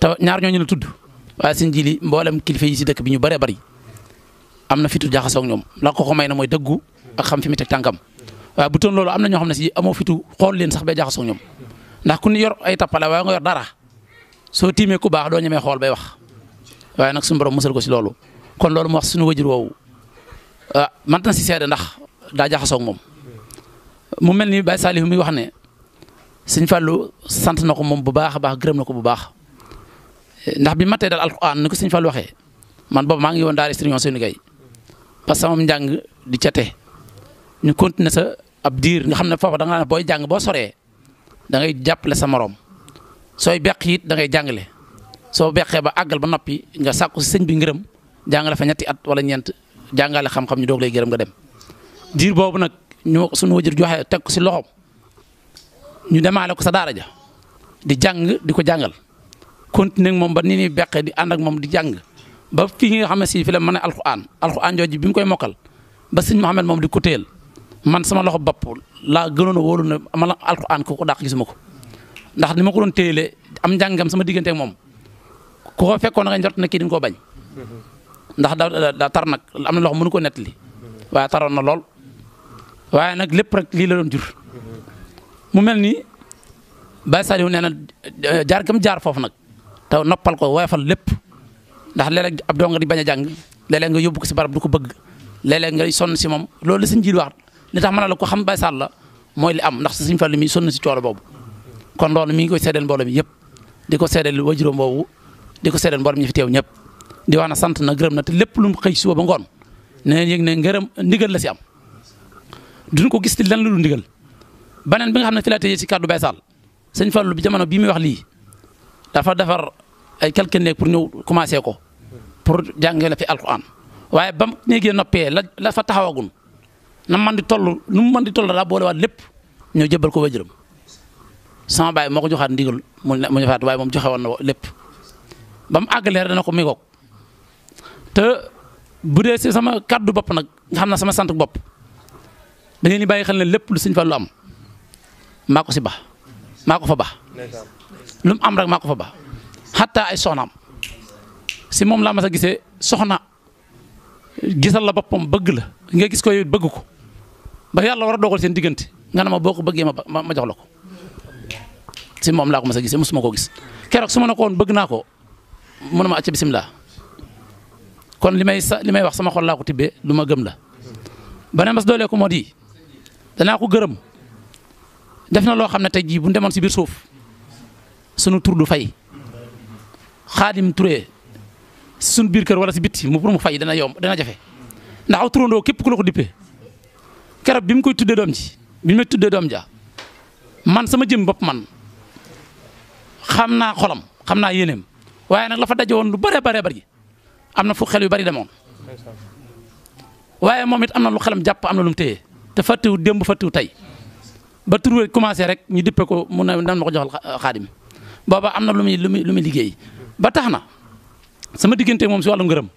te ñaar ñooñu la tudd waaye sëñ jili mboolem kilifa yi si dëkk bi ñu bëree bëri am na fitu jaxasoo ak ñoom la ko may na mooy dëggu ak xam fi mu teg tànkam waaye bu toon loolu am na ñoo xam ne si amoo fitu xool leen sax bay jaxasoo ak ñoom ndax ku ñu yor ay tappale waaye nga yor dara soo tiimee ku baax doo ñemee xool bay wax waaye nag suñu borom musal ko si loolu kon loolu mu wax suñu wajur woowu man na si seede ndax daa jaxasoo ak moom mu mel ni Baye Saliou mi wax ne sëñ Fallou sant na ko moom bu baax a baax gërëm na ko bu baax ndax bi matee dal alxuraan ni ko sëñ Fallou waxee man boobu maa ngi woon daara sëriñ Ousseynou Gaye parce que sama njàng di cate ñu continuer sa ab diir nga xam ne foofa da nga naan booy jàng boo soree da ngay jàppale sa morom sooy beq it da ngay jàngale soo beqee ba àggal ba noppi nga sàkku si sëñ bi ngërëm jàngale fa ñetti at wala ñeent jàngale xam-xam ñu doog lay gërëm nga dem diir boobu nag ñu suñu wajur joxe teg ko si loxoom ñu demaale ko sa daara ja di jàng di ko jàngal continuer moom ba ni ñuy beqee di ànd ak moom di jàng ba fii nga xam ne si fi la mën a alxuraan jooju bi mu koy mokkal ba sëñ Mouhamed moom di ko téyel man sama loxo bopp laa gënoon a wóolu ne ma alxuraan ko dàq gisuma ko ndax ni ma ko doon téyelee am njàngam sama diggante ak moom ku ko fekkoon nga njort na kii di nga koo bañ ndax daa tar nag am na loxo mënu ko nettali waaye taroon na lool waaye nag lépp rek lii la doon jur mu mel ni Baye Saliou nee na jaar gam jaar foofu nag te noppal ko woyofal lépp ndax léeg-léeg ab dong di bañ a jàng léeg-léeg nga yóbbu ko si barab du ko bëgg léeg-léeg nga sonn si moom loolu la suñ jiil wax li tax mën a la ko xam Baye Sall la mooy li am ndax Sëñ Fallu mi sonn si coono boobu kon loolu mi ngi koy seedeel mbooloo mi yëpp di ko seedeel wajuróom boobu di ko seedeel mbooloo mi ñu fi teew ñëpp di wax na sant na gërëm na te lépp lu mu xëy suba ba ngoon ne yëg ne ngërëm ndigal la si am duñ ko gis ci lan lu ndigal beneen bi nga xam ne fi la tëjee si kàddu Baye Sall Sëñ Fallu bi jamono bii muy wax lii dafa defar ay quelques néeg pour ñëw commencé ko pour jàngale fi alquran waaye ba mu néegee noppee la fa taxawagun na man di toll nu mu mën di toll daa boolewaat lépp ñëw jëbal ko wajuram sama baay moo ko joxaat ndigal mu ñu faat waaye moom joxe woon na lépp ba mu àggalee dana ko migoog te bu dee si sama kaddu bopp nag nga xam na sama sant bopp da ngeen di bàyyi xel ne lépp lu Sëñ Fallu am maa ko si baax maa ko fa baax lu mu am rek maa ko fa baax xataa ay soxnaam si moom laa mas a gisee soxna gisal la boppam bëgg la nga gis ko yow bëgg ko ba yàlla war a dogal seen diggante nga ne ma boo ko bëggee ma jox la ko si moom laa ko mas a gisee mosuma koo gis keroog su ma ne ko woon bëgg naa ko mu ne ma acca bisimilah kon li may wax sama xol laa ko tibbee lu ma gëm la. beneen bas doolee ko moo di danaa ko gërëm def na loo xam ne tey jii bu ñu demoon si biir suuf sunu tur du fay Xaadim Touré si sunu biir kër wala si bitti mu pour mu fay dana yomb dana jafe ndax aw turandoo képp ku la ko dippee keroog bi mu koy tuddee doom ji bi mu tuddee doom ja man sama jëm bopp man xam naa xolam xam naa yéeneem waaye nag la fa daje woon lu bëree bari am na fu xel yu bari demoon waaye moom it am na lu xelam jàpp am na lu mu téye te fàttiwu démb fàttiwu tey ba tur commencé rek ñu dippe ko mu ne nan ma ko joxal Xaadim booba am na lu muy liggéey ba tax na sama diggante moom si wàllu ngërëm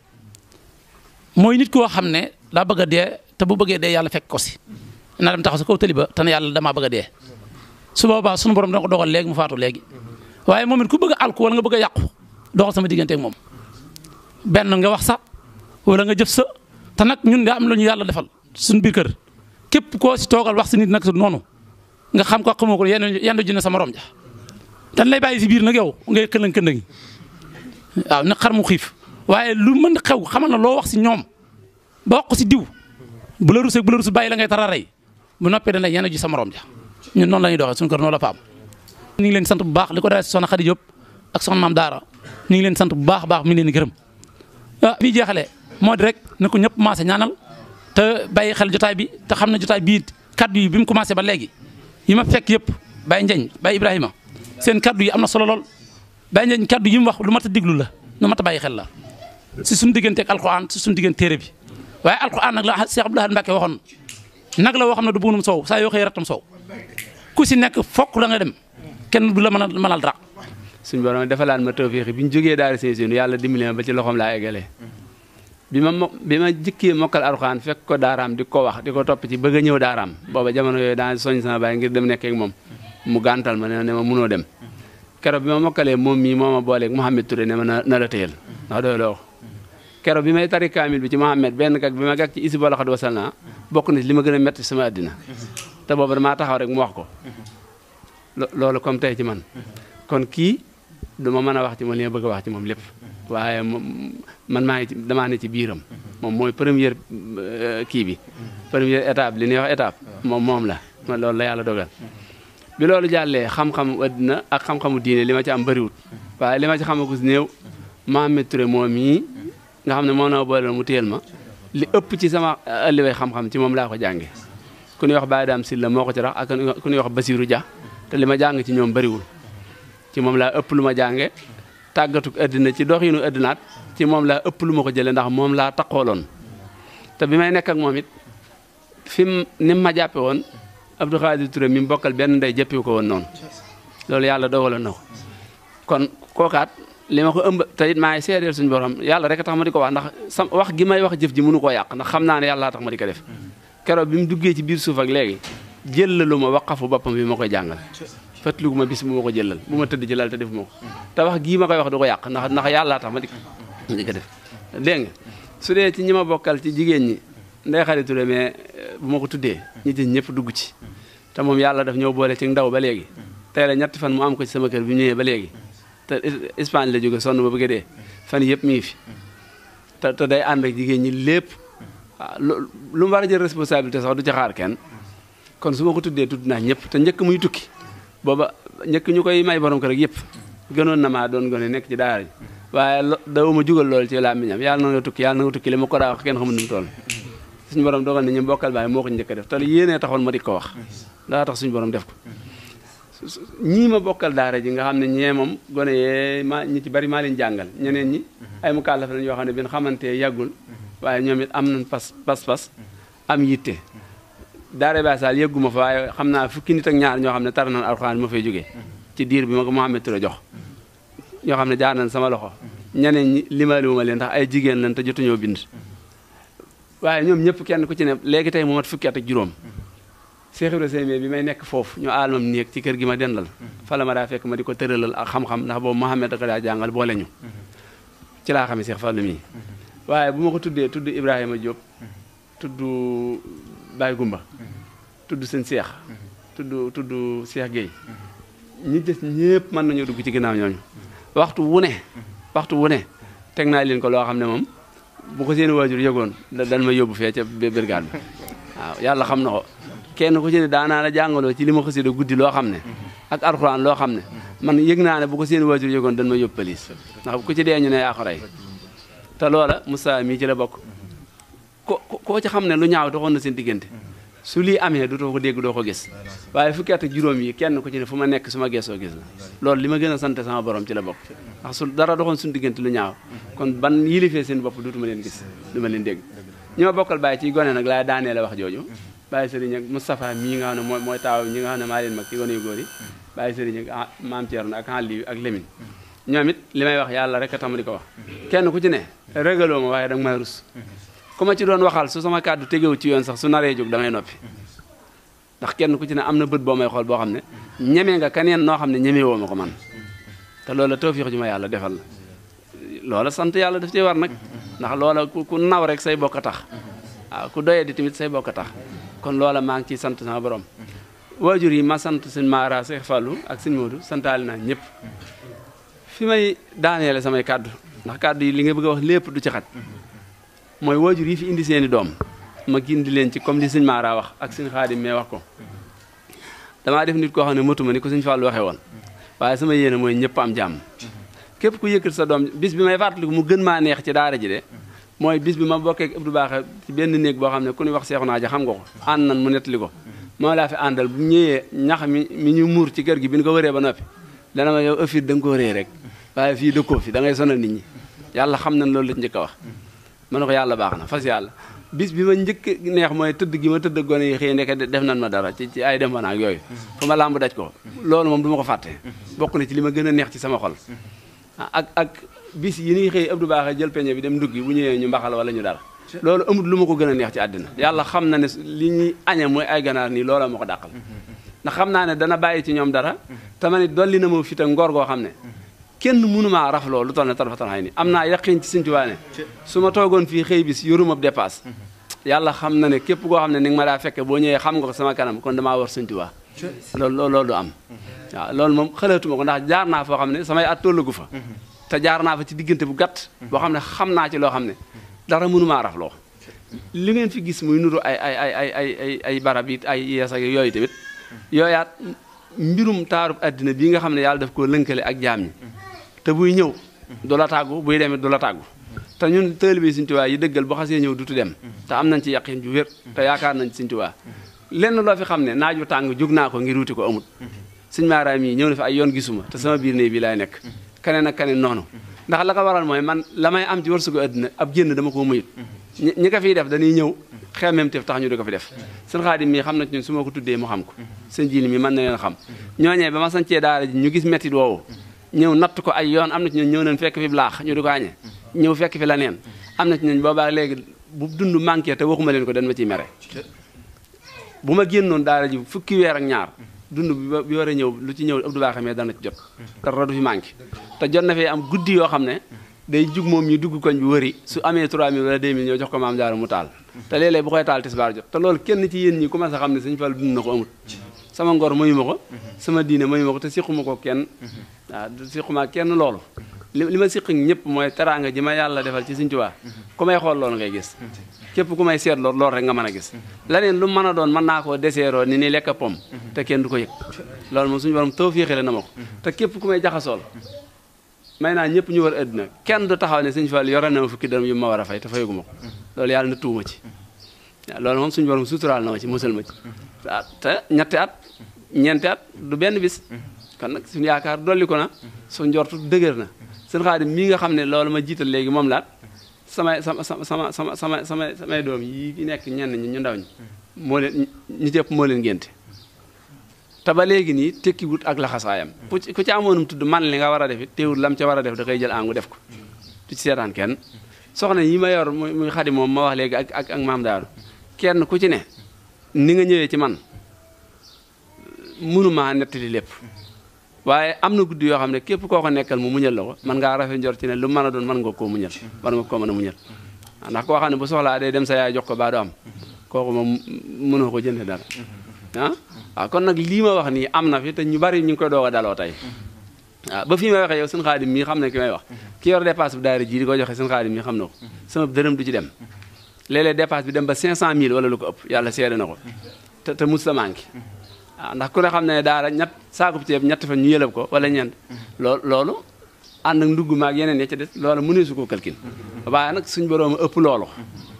mooy nit koo xam ne daa bëgg a dee te bu bëggee dee yàlla fekk ko si na dem taxaw sa kaw tëli ba te ne yàlla damaa bëgg a dee su boobaa sunu borom dana ko dogal léegi mu faatu léegi waaye moom it ku bëgg a alku wala nga bëgg a yàqu doxal sama diggante ak moom benn nga wax sa wala nga jëf sa te nag ñun de am lu ñu yàlla defal suñu biir kër képp koo si toogal wax si nit nag noonu nga xam ko xamoo ko yenn ji ne sa morom ja dañ lay bàyyi si biir nag yow ngay këndëng waaw nag xar mu xiif waaye lu mën xew xamal na loo wax si ñoom ba wax ko si diw bu la rusee bàyyi la ngay tara rey bu noppee dana yenn ji sa morom ja ñun noonu la ñuy doxee suñu kër noonu la fa am. ñu ngi leen sant bu baax li ko daal si soxna Xadi Diop ak soxna Maam Daara ñu ngi leen sant bu baax a baax mi ngi leen di gërëm bi jeexalee moo di rek na ko ñëpp commencé ñaanal te bàyyi xel jotaay bi te xam ne jotaay bii kaddu yi bi mu commencé ba léegi yi ma fekk yëpp Baye Ndiagne Baye Ibrahima seen kaddu yi am na solo lool Baye Ndiagne kaddu yi mu wax lu mat a diglu la lu mat a bàyyi xel la si suñu diggante ak alquran si suñu diggante téere bi waaye alquran nag la Cheikh Abdoul Ahad Mbacké waxoon nag la woo xam ne du buunum soow saa yoo xëy rattam soow ku si nekk fokk da nga dem kenn du la mënal dara. suñu borom defalaat ma tawféex bi ñu jógee daara Seyssou yàlla dimbali ma ba ci loxoom laa eggalee bi ma jëkkee mokkal alxuraan fekk ko daaraam di ko wax di ko topp ci bëgg a ñëw daaraam booba jamono yooyu daan soñ sama baay ngir dem nekkee ak moom mu gàntal ma ne ma munoo dem keroog bi ma mokkalee moom mii moo ma booleeg Mouhamed Touré ne ma na la téyel ndax doy loo keroog bi may tari kaamil bi ci Mouhamed benn gag bi ma gag ci isi boo laxat wasal naa bokk na ci li ma gën a métti sama àddina te booba damaa taxaw rek mu wax ko loolu comme tey ci man kon kii du ma mën a wax ci moom li ma bëgg a wax ci moom lépp waaye man maa ngi ci damaa ne ci biiram moom mooy première kii bi première étape li ñuy wax étape moom la man loolu la yàlla dogal bi loolu jàllee xam-xamu addina ak xam-xamu diine li ma ci am bëriwut waaye li ma ci xamagus néew Mouhamed Touré moom mii nga xam ne moom na ma boole mu téyel ma li ëpp ci sama ëlliway xam-xam ci moom laa ko jànge ku ñuy wax Baye Dame Sylla moo ko ci rax ak ku ñuy wax Basirou Dia te li ma jàng ci ñoom bëriwul ci moom laa ëpp lu ma jànge tàggatuk addina ci doxinu addinaat ci moom laa ëpp lu ma ko jëlee ndax moom laa taqooloon te bi may nekk ak moom it ni ma jàppe woon Abdou Khadir Touré mi bokkal benn ndey jëppiwu ko woon noonu loolu yàlla dogaloon na ko kon kookaat li ma ko ëmb te it maa ngi seedeel suñu borom yàlla rek a tax ma di ko wax ndax wax gi may wax jëf ji mënu koo yàq ndax xam naa ne yàlla tax ma di ko def keroog bi mu duggee ci biir suuf ak léegi jëllalu ma waqafu boppam bi ma koy jàngal fàttaliku ma bis bu ma ko jëlal bu ma tëdd ci lal te def ma ko te wax gii ma koy wax du ko yàq ndax yàlla tax ma di ko def dégg nga su dee ci ñi ma bokkal ci jigéen ñi Ndeye Khady Touré mais bu ma ko tuddee ñi ci ñëpp dugg ci te moom yàlla daf ñëw boole ci ndaw ba léegi tey la ñetti fan mu am ko ci sama kër bi ñëwee ba léegi te Espagne la jóge sonn ba bëgg dee fan yëpp mi ngi fi te day ànd ak jigéen ñi lépp waaw lu mu war a jël responsabilité sax du ci xaar kenn kon su ma ko tuddee tudd naa ñëpp te njëkk muy tukki booba njëkk ñu koy may borom kër ak yëpp gënoon na maa doon gone nekk ci daara ji waaye dawuma jugal loolu ci làmmiñam yàlla na nga tukki li ma ko daa wax kenn xamul nu mu toll suñu borom dogal na ñu bokkal baay moo ko njëkk a def te yéenee taxoon ma di ko wax daa tax suñu borom def ko ñii ma bokkal daara ji nga xam ne ñee moom gone yee ñi ci bari maa leen jàngal ñeneen ñi ay mu kàllaf lañ yoo xam ne bin xamante yàggul waaye ñoom it am nañ pas am yitte daara Baay Sall yëgguma fa waaye xam naa fukki nit ak ñaar ñoo xam ne tar nañ alxuraan ma fay jógee ci diir bi ma ko Mouhamed Touré jox ñoo xam ne jaar nañ sama loxo ñeneen ñi limaaliwuma leen ndax ay jigéen lañ te jotuñoo bind waaye ñoom ñëpp kenn ku ci ne léegi tey mu mat fukki at ak juróom Cheikh Ibrahima Seyme bi may nekk foofu ñu aal mam néeg ci kër gi ma dendal fa la ma daa fekk ma di ko tëralal ak xam-xam ndax boobu Mouhamed da ko daa jàngal boole ñu ci laa xamee Cheikh Fallou mii waaye bu ma ko tuddee tudd Ibrahima Diop tudd Baye Gumba tudd seen Cheikh tudd Cheikh Gueye ñi des ñëpp mën nañoo dugg ci ginnaaw ñooñu waxtu wu ne teg naa leen ko loo xam ne moom bu ko seen waajur yëgoon dañ ma yóbbu fee ca brigade bi waaw yàlla xam na ko kenn ku ci ne daanaa la jàngaloo ci li ma xasida guddi loo xam ne ak alxuraan loo xam ne man yëg naa ne bu ko seen waajur yëgoon dañ ma yóbbu police ndax ku ci dee ñu ne yaa ko rey te loola Moussa mii ci la bokk koo ci xam ne lu ñaaw doxoon na seen diggante su lii amee du too ko dégg doo ko gis waaye fukki at ak juróom yi kenn ku ci ne fu ma nekk su ma geesoo gis la loolu li ma gën a sant sama borom ci la bokk ndax su dara doxoon suñu diggante lu ñaaw kon ban yilifee seen bopp duutuma leen gis du ma leen dégg ñi ma bokkal bàyyi ci gone nag laay daanee la wax jooju bàyyi sëriñ ak Moustapha mii nga xam ne mooy taaw ñi nga xam ne maa leen mag ci gone yu góor yi bàyyi sëriñ ak maam Thierno ak Aliou ak Lemine ñoom it li may wax yàlla rek a tam di ko wax kenn ku ci ne régaloo ma waaye danga may rus ku ma ci doon waxal su sama kàddu tegewu ci yoon sax su naree jóg damay noppi ndax kenn ku ci ne am na bët boo may xool boo xam ne ñeme nga keneen noo xam ne ñeme woo ma ko man te loola tawfiix ju ma yàlla defal la loola sant yàlla daf cee war nag ndax loola ku naw rek say bokk a tax waaw ku doyee di tamit say bokk a tax kon loola maa ngi ciy sant sama borom waajur yi ma sant sëñ Mara Cheikh Fallou ak sëñ Modou santaale naa ñëpp fi may daaneele samay kàddu ndax kàddu yi li nga bëgg a wax lépp du ci xaj mooy waajur yi fi indi seeni doom ma gindi leen ci comme li sëñ Mara wax ak sëñ Xaadim mais wax ko damaa def nit koo xam ne matuma ni ko sëñ Fallou waxee woon waaye sama yéene mooy ñëpp am jàmm képp ku yëkkat sa doom bis bi may fàttaliku mu gën maa neex ci daara ji de mooy bis bi ma bokkee ak Abdou Baaxe ci benn néeg boo xam ne ku ñuy wax Seexu Naaja xam nga ko ànd nan mu nettali ko moo laa fi àndal bu ñëwee ñax mi ñu muur ci kër gi bi ñu ko wëree ba noppi dana ma yow ëffit da nga ko ree rek waaye fii dëkkoo fi da ngay sonal nit ñi yàlla xam nañ loolu la njëkk a wax ma ne ko yàlla baax na fas yàlla bis bi ma njëkk neex mooy tëdd gi ma tëdd gone yi xëy nekk def nan ma dara ci ay dem ak yooyu fu ma làmb daj ko loolu moom du ma ko fàtte bokk na ci li ma gën a neex ci sama xol ak bis yi ñuy xëy Abdou Baaxe jël peñe bi dem nduggi bu ñëwee ñu mbaxal wala ñu dara loolu amul lu ma ko gën a neex ci àddina yàlla xam na ne li ñuy añe mooy ay ganaar nii loola ma ko dàqal ndax xam naa ne dana bàyyi ci ñoom dara te ma ne dolli na ma fit ak ngor goo xam ne kenn mënumaa raf loolu lu toll ne tarfatal xay ni am naa yaqin ci Sëñ Tuubaa ne su ma toogoon fii xëy bis yoruma dépasse yàlla xam na ne képp koo xam ne ni nga ma daa fekke boo ñëwee xam nga ko sama kanam kon damaa war Sëñ Tuubaa loolu du am waaw loolu moom xalaatuma ko ndax jaar naa foo xam ne samay at tollagu fa te jaar naa fa ci diggante bu gàtt boo xam ne xam naa ci loo xam ne dara mënumaa raf loo li ngeen fi gis muy nuru ay barab yi ay yees ak yooyu tamit yooyaat mbirum taarub àddina bii nga xam ne yàlla daf koo lënkale ak jaam ñi te buy ñëw du la tàggu buy demit du la tàggu te ñun taalibe Sëñ Tuubaa yi dëggal boo xasee ñëw dutu dem te am nañ ci yaqin ju wér te yaakaar nañ ci Sëñ Tuubaa lenn loo fi xam ne naaj wu tàng jóg naa ko ngir wuti ko amut Sëñ Mara mii ñëw na fi ay yoon gisuma te sama biir néeg bi laay nekk keneen ak keneen noonu ndax la ko waral mooy man la may am ci wërsëgu àddina ab génn dama koo muyut ñi ko fiy def dañuy ñëw xeemem tef tax ñu di ko fi def sëñ Xaadim mii xam na ci ñun su ma ko tuddee mu xam ko sëñ Jili mi mën na leen xam ñooñee ba ma sancee daara ji ñu gis métti woowu ñëw natt ko ay yoon am na ci ñun ñëw nañ fekk fi laax ñu di ko añee ñëw fekk fi la neen am na ci ñun boobaa léegi bu dund manqué te waxuma leen ko dañ ma ciy mere bu ma génnoon daara ji fukki weer ak ñaar dund bi war a ñëw lu ci ñëw Abdou Baaxe mais dana ci jot dara du fi manqué te jot na fee am guddi yoo xam ne day jug moom ñu dugg koñ bi wëri su amee 3000 wala 2000 ñoo jox ko maam Jaara mu taal te léeg-léeg bu koy taal tisbaar jot te loolu kenn ci yéen ñi commencé xam ne Sëñ Fallu dund na ko amut sama ngor mayu ma ko sama diine mayu ma ko te siquma ko kenn waaw siquma kenn loolu li ma siq ñëpp mooy teraanga ji ma yàlla defal ci Sëñ Tuubaa ku may xool loolu ngay gis képp ku may seet loolu rek nga mën a gis leneen lu mën a doon mën naa koo deseeroo ni lekk pom te kenn du ko yëg loolu moom suñu borom tawfiixale na ma ko te képp ku may jaxasool may naa ñëpp ñu war àddina kenn du taxaw ne Sëñ Fallu yore na ma fukki dërëm yu ma war a fay te fayaguma ko loolu yàlla na tuuma ci waaw loolu moom suñu borom suturaal na ma ci musal ma ci te ñetti at ñeenti at du benn bis kon nag suñu yaakaar dolli ko na su njortu dëgër na seen Xaadim mii nga xam ne loolu ma jiital léegi moom laat samay doom yi fi nekk ñenn ñi ñu ndaw ñi moo leen ñi jëpp moo leen génte te ba léegi nii tekki wut ak laxasaayam ku ci amoonum tudd man li nga war a def it teewul lam ca war a def da koy jël angu def ko du ci seetaan kenn soxna yi ma yor muy Xadi moom ma wax léegi ak maam Daaru kenn ku ci ne ni nga ñëwee ci man mënumaa nettali lépp waaye am na guddi yoo xam ne képp koo ko nekkal mu muñal la ko man ngaa rafet njort ci ne lu mën a doon mën nga koo muñal war nga koo mën a muñal ndax koo xam ne bu soxlaa day dem sa yaay jox ko baa du am kooku moom mënoo ko jënde dara waaw kon nag lii ma wax nii am na fi te ñu bari ñu ngi koy doog a daloo tey waaw ba fii may waxee yow seen xaadim mii xam ne ki may wax ki yor dépasse bu daara ji di ko joxe seen xaadim mii xam na ko sama dërëm du ci dem léeg-léeg dépasse bi dem ba 500000 wala lu ko ëpp yàlla seede na ko te mus la manqué waaw ndax ku ne xam ne daara saakub ceeb ñett fa ñu yëlëb ko wala ñeent loolu ànd ak ndugg maag yeneen ya ca des loolu mënee su ko kalkin waaye nag suñ borom ëpp loolu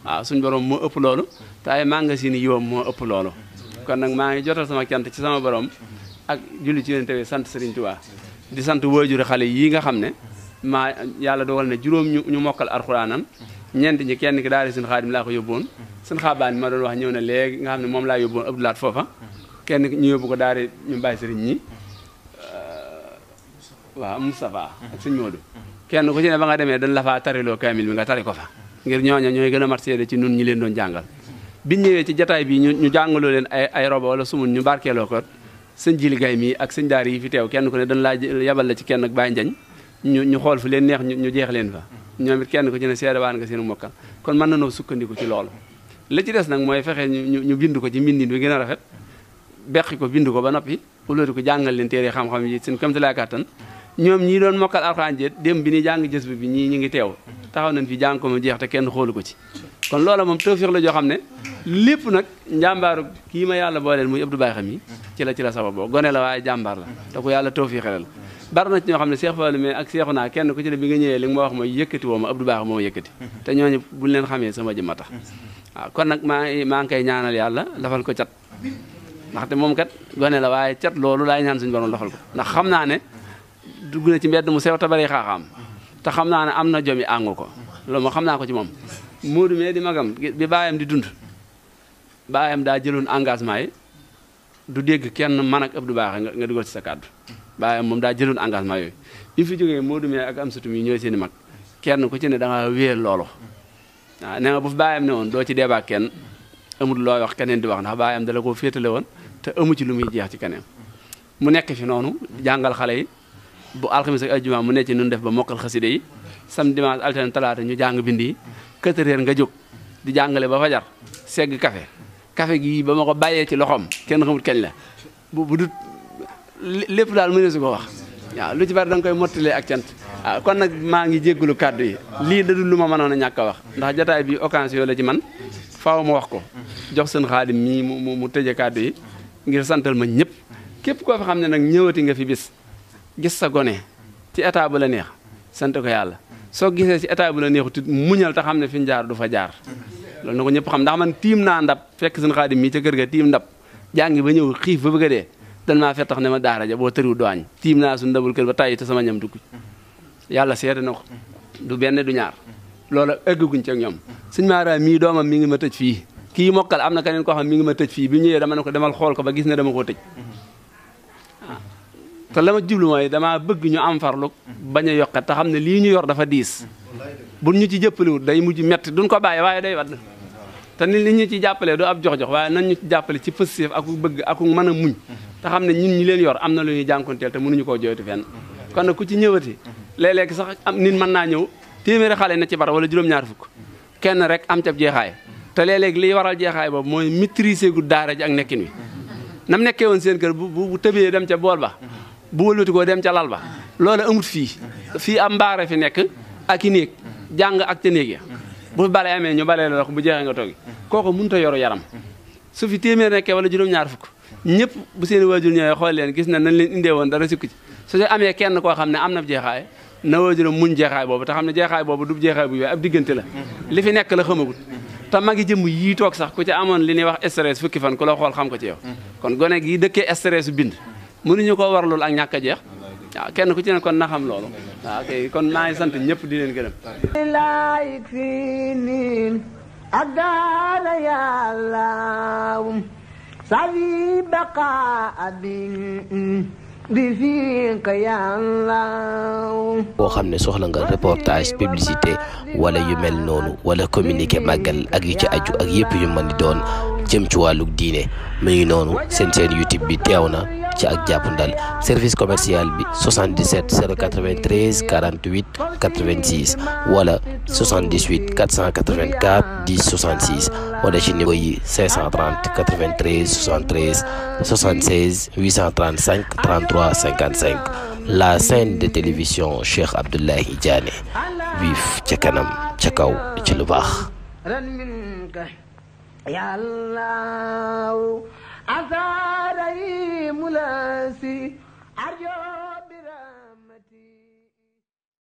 waaw suñ borom moo ëpp loolu te ay magasin yi yoom moo ëpp loolu kon nag maa ngi jotal sama cant ci sama borom ak julli ci yonent bi sant Serigne Touba di sant waajuri xale yii nga xam ne yàlla dogal ne juróom ñu mokkal alxuraanan ñeent ñi kenn ki daal di seen xaadim laa ko yóbboon seen xaabaan bi ma doon wax ñëw na léegi nga xam ne moom laa yóbboon Abdoulaat foofa kenn ñu yóbbu ko daal di ñu bàyyi sëriñ ñi waaw Moustapha ak sëñ Modou kenn ku ci ne ba nga demee dañ la faa tariloo kaamil bi nga tari ko fa ngir ñooña ñooy gën a mat seede ci nun ñi leen doon jàngal biñ ñëwee ci jataay bi ñu jàngaloo leen ay roba wala sumun ñu barkeeloo ko sëñ Jili Gay mii ak sëñ daara yi fi teew kenn ku ne dañ laa yabal la ci kenn ak Baye Njañ ñu xool fu leen neex ñu jeex leen fa ñoom it kenn ku ci ne seede waan nga seen mokkal kon mën na noo sukkandiku ci loolu li ci des nag mooy fexe ñu bind ko ci mbindin bi gën a rafet beqi ko bind ko ba noppi ulóoti ko jàngal leen téere xam-xam yi seen kamtalaay kàttan ñoom ñii doon mokkal alxuraan jéet dem bi ni jàng jës bi ñii ñi ngi teew taxaw nañ fi jàng ko mu jeex te kenn xoolu ko ci kon loola moom tawfiix la joo xam ne lépp nag njàmbaaru kii ma yàlla booleel muy Abdou Baye xam yi ci la sababoo gone la waaye jàmbaar la te ko yàlla tawfiixal bari na ci ñoo xam ne Cheikh Fallou mais ak Cheikhu naa kenn ku ci ne bi nga ñëwee li nga ma wax mooy yëkkati woo ma Abdou Baye moo yëkkati te ñooñu buñ leen xamee sama jëmma tax waaw kon nag maa ngi koy ñaanal yàlla lafal ko cat ndaxte moom kat gone la waaye cat loolu laay ñaan suñu borom lafal ko ndax xam naa ne dugg na ci mbedd mu sew te bari xaaxaam te xam naa ne am na jomi àngu ko loolu moo xam naa ko ci moom Modou mais di magam bi baayam di dund baayam daa jëloon engagement yi du dégg kenn man ak Abdou Baye nga dugal ci sa kàddu baayam moom daa jëloon engagement yooyu bi fi jógee Modou mais ak Amsatou mi ñooy seeni mag kenn ku ci ne da nga wéyal loolu waaw nee nga bu fi baayam ne woon doo ci débat kenn amul looy wax keneen di wax ndax baayam dala koo féetale woon te amu ci lu muy jeex ci keneen mu nekk fi noonu jàngal xale yi bu alxamis ak aljuma mu nekk ci nun def ba mokkal xaside yi samedi dimanche altine talaata ñu jàng bind yi 4 heures nga jóg di jàngale ba fajar segg café gi ba ma ko bàyyee ci loxoom kenn xamul kañ la bu dut lépp daal mëne su ko wax waaw lu ci bari da nga koy mottalee ak cant waaw kon nag maa ngi jéggulu kàddu yi lii da dul lu ma mënoon a ñàkk a wax ndax jotaay bi occasion la ci man faaw ma wax ko jox seen xaadim mii mu tëje kàddu yi ngir santal ma ñëpp képp koo fi xam ne nag ñëwati nga fi bis gis sa gone ci état bu la neex sant ko yàlla soo gisee ci état bu la neexu tit muñal te xam ne fi ñu jaar du fa jaar loolu na ko ñëpp xam ndax man tiim naa ndab fekk seen xaadim mii ca kër ga tiim ndab jàngi ba ñëw xiif ba bëgg a dee dan maa fee tax ne ma daara ja boo tëriwu dooñ tiim naa suñu ndabul kër ba tàyyi te sama ñam dugg yàlla seede na ko du benn du ñaar loolu egguñ ci ak ñoom suñ maara mii doomam mi ngi ma tëj fii kii mokkal am na keneen koo xam mi ngi ma tëj fii bi ñëwee dama ne ko demal xool ko ba gis ne dama koo tëj te la ma jublu mooy damaa bëgg ñu am farlu bañ a yokkat te xam ne lii ñu yor dafa diis bu ñu ci jàppalewut day mujj metti duñ ko bàyyi waaye day wadd te ni li ñu ci jàppalee du ab jox-jox waaye nañ ñu ci jàppale ci pësséef ak bëgg ak mën a muñ te xam ne ñun ñi leen yor am na lu ñuy jànkonteel te mënuñu koo jooytu fenn kon nag ku ci ñëwati léeg-léeg sax am nit mën naa ñëw téeméeri xale na ci bara wala juróom-ñaar fukk kenn rek am ca jeexaay te léeg-léeg liy waral jeexaay boobu mooy maîtriser gu daara ji ak nekkin wi nam nekkee woon seen kër bu tëbee dem ca bool ba bu wëlbati koo dem ca lal ba loolu amut fii am mbaare fi nekk ak i néeg jàng ak ca néeg ya bu fi bale amee ñu balee la ko bu jeexee nga toogi kooku mënut a yoru yaram su fi téeméer nekkee wala juróom-ñaar fukk ñëpp bu seen waajur ñëwee xool leen gis na nañ leen indee woon dara sikku ci su amee kenn koo xam ne am na jeexaay na waajuram muñ jeexaay boobu te xam ne jeexaay boobu du jeexaay bu yooyu ab diggante la li fi nekk la xamagut te magi jëmm yii toog sax ku ci amoon li ñuy wax stress fukki fan ku la xool xam ko ci yow kon gone gi dëkkee stress bind mënuñu ko warlul ak ñàkk a jeex waaw kenn ku ci ne kon na xam loolu waaw kay kon maa ngi sant ñëpp di leen gërëm laik fi nin adala yàlla sawi baqa abin bi fiika yàlla boo xam ne soxla nga reportage publicité wala yu mel noonu wala communiqué màggal ak yu ci aju ak yëpp yu mën di doon jëm ci wàllu diine mu ngi noonu seen YouTube bi teew na ci ak jàppandal. service commercial bi 77 093 48 86 wala 78 484 10 66 wala ci niveau yi 530 93 73 76 835 33 55. la chaîne de télévision Cheikh Abdoulaye Diané vif ca kanam ca kaw ci lu baax. يا الله أثاري ملاسي